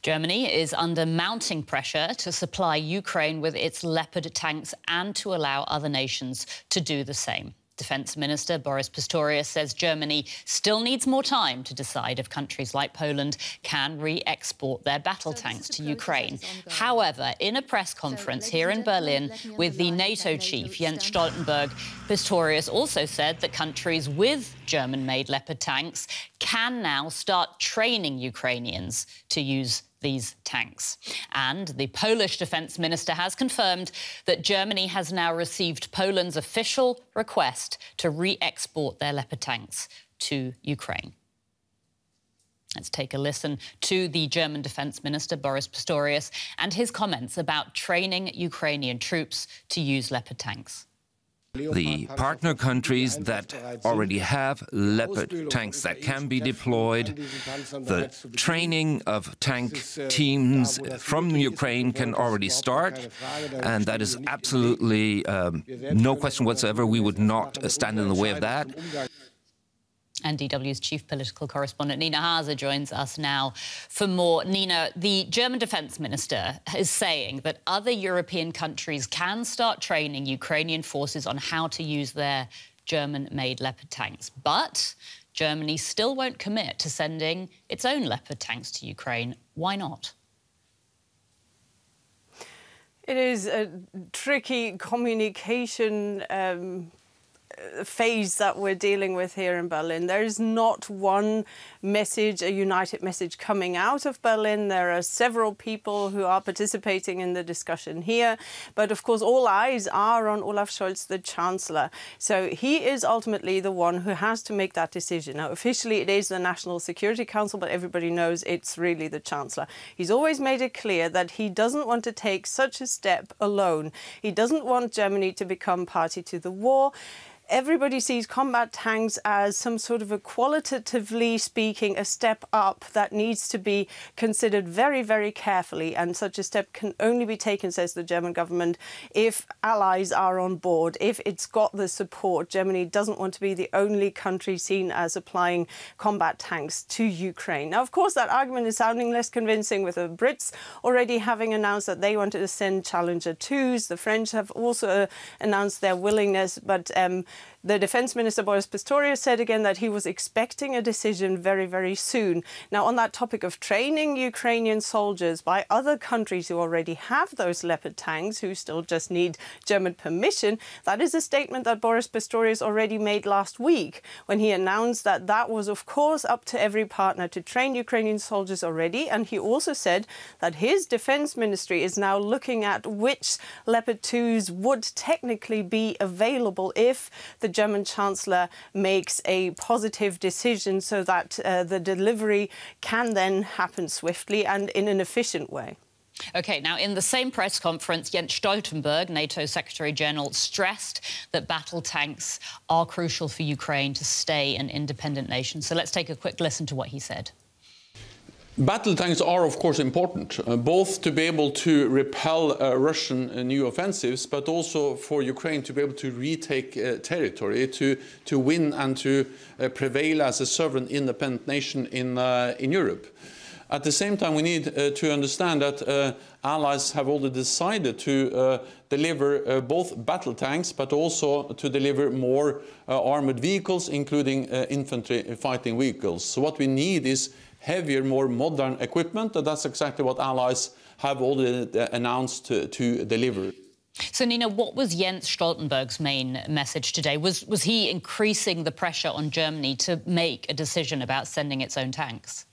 Germany is under mounting pressure to supply Ukraine with its Leopard tanks and to allow other nations to do the same. Defence Minister Boris Pistorius says Germany still needs more time to decide if countries like Poland can re-export their battle tanks to Ukraine. However, in a press conference here in Berlin with the NATO chief, Jens Stoltenberg, Pistorius also said that countries with German-made Leopard tanks can now start training Ukrainians to use these tanks. And the Polish defence minister has confirmed that Germany has now received Poland's official request to re-export their Leopard tanks to Ukraine. Let's take a listen to the German defence minister, Boris Pistorius, and his comments about training Ukrainian troops to use Leopard tanks. The partner countries that already have Leopard tanks that can be deployed, the training of tank teams from Ukraine can already start, and that is absolutely no question whatsoever. We would not stand in the way of that. And DW's chief political correspondent Nina Haase joins us now for more. Nina, the German defence minister is saying that other European countries can start training Ukrainian forces on how to use their German-made Leopard tanks. But Germany still won't commit to sending its own Leopard tanks to Ukraine. Why not? It is a tricky communication phase that we're dealing with here in Berlin. There is not one message, a united message coming out of Berlin. There are several people who are participating in the discussion here. But of course, all eyes are on Olaf Scholz, the Chancellor. So he is ultimately the one who has to make that decision. Now, officially, it is the National Security Council, but everybody knows it's really the Chancellor. He's always made it clear that he doesn't want to take such a step alone. He doesn't want Germany to become party to the war. Everybody sees combat tanks as some sort of a, qualitatively speaking, a step up that needs to be considered very, very carefully. And such a step can only be taken, says the German government, if allies are on board, if it's got the support. Germany doesn't want to be the only country seen as applying combat tanks to Ukraine. Now, of course, that argument is sounding less convincing with the Brits already having announced that they wanted to send Challenger 2s. The French have also announced their willingness, but the Defence Minister Boris Pistorius said again that he was expecting a decision very, very soon. Now, on that topic of training Ukrainian soldiers by other countries who already have those Leopard tanks, who still just need German permission, that is a statement that Boris Pistorius already made last week when he announced that that was, of course, up to every partner to train Ukrainian soldiers already. And he also said that his defence ministry is now looking at which Leopard 2s would technically be available if the German Chancellor makes a positive decision so that the delivery can then happen swiftly and in an efficient way. OK, now, in the same press conference, Jens Stoltenberg, NATO Secretary-General, stressed that battle tanks are crucial for Ukraine to stay an independent nation. So let's take a quick listen to what he said. Battle tanks are, of course, important, both to be able to repel Russian new offensives, but also for Ukraine to be able to retake territory, to win and to prevail as a sovereign, independent nation in Europe. At the same time, we need to understand that allies have already decided to deliver both battle tanks, but also to deliver more armored vehicles, including infantry fighting vehicles. So what we need is heavier, more modern equipment, and that's exactly what allies have already announced to deliver. So, Nina, what was Jens Stoltenberg's main message today? Was he increasing the pressure on Germany to make a decision about sending its own tanks?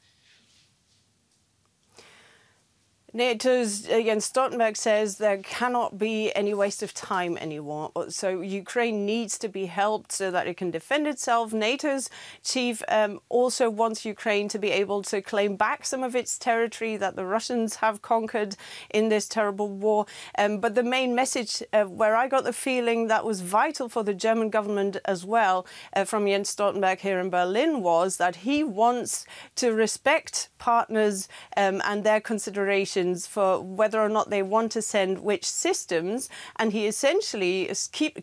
NATO's Jens Stoltenberg says there cannot be any waste of time anymore. So Ukraine needs to be helped so that it can defend itself. NATO's chief also wants Ukraine to be able to claim back some of its territory that the Russians have conquered in this terrible war. But the main message, where I got the feeling that was vital for the German government as well, from Jens Stoltenberg here in Berlin, was that he wants to respect partners and their consideration questions for whether or not they want to send which systems, and he essentially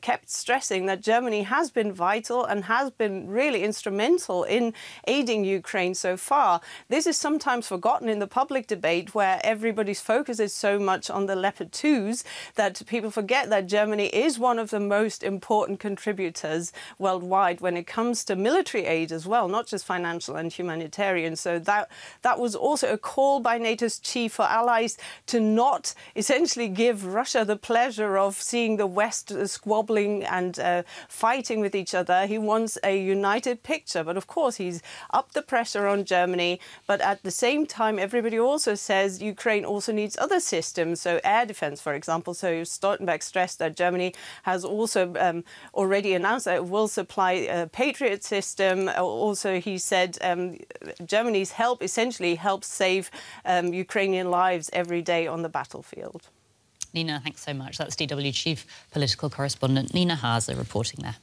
kept stressing that Germany has been vital and has been really instrumental in aiding Ukraine so far. This is sometimes forgotten in the public debate, where everybody's focus is so much on the Leopard 2s that people forget that Germany is one of the most important contributors worldwide when it comes to military aid as well, not just financial and humanitarian. So that was also a call by NATO's chief for allies to not essentially give Russia the pleasure of seeing the West squabbling and fighting with each other. He wants a united picture, but of course he's upped the pressure on Germany. But at the same time, everybody also says Ukraine also needs other systems, so air defense, for example. So Stoltenberg stressed that Germany has also already announced that it will supply a Patriot system. Also, he said Germany's help essentially helps save Ukrainian lives every day on the battlefield. Nina, thanks so much. That's DW Chief Political Correspondent Nina Haase reporting there.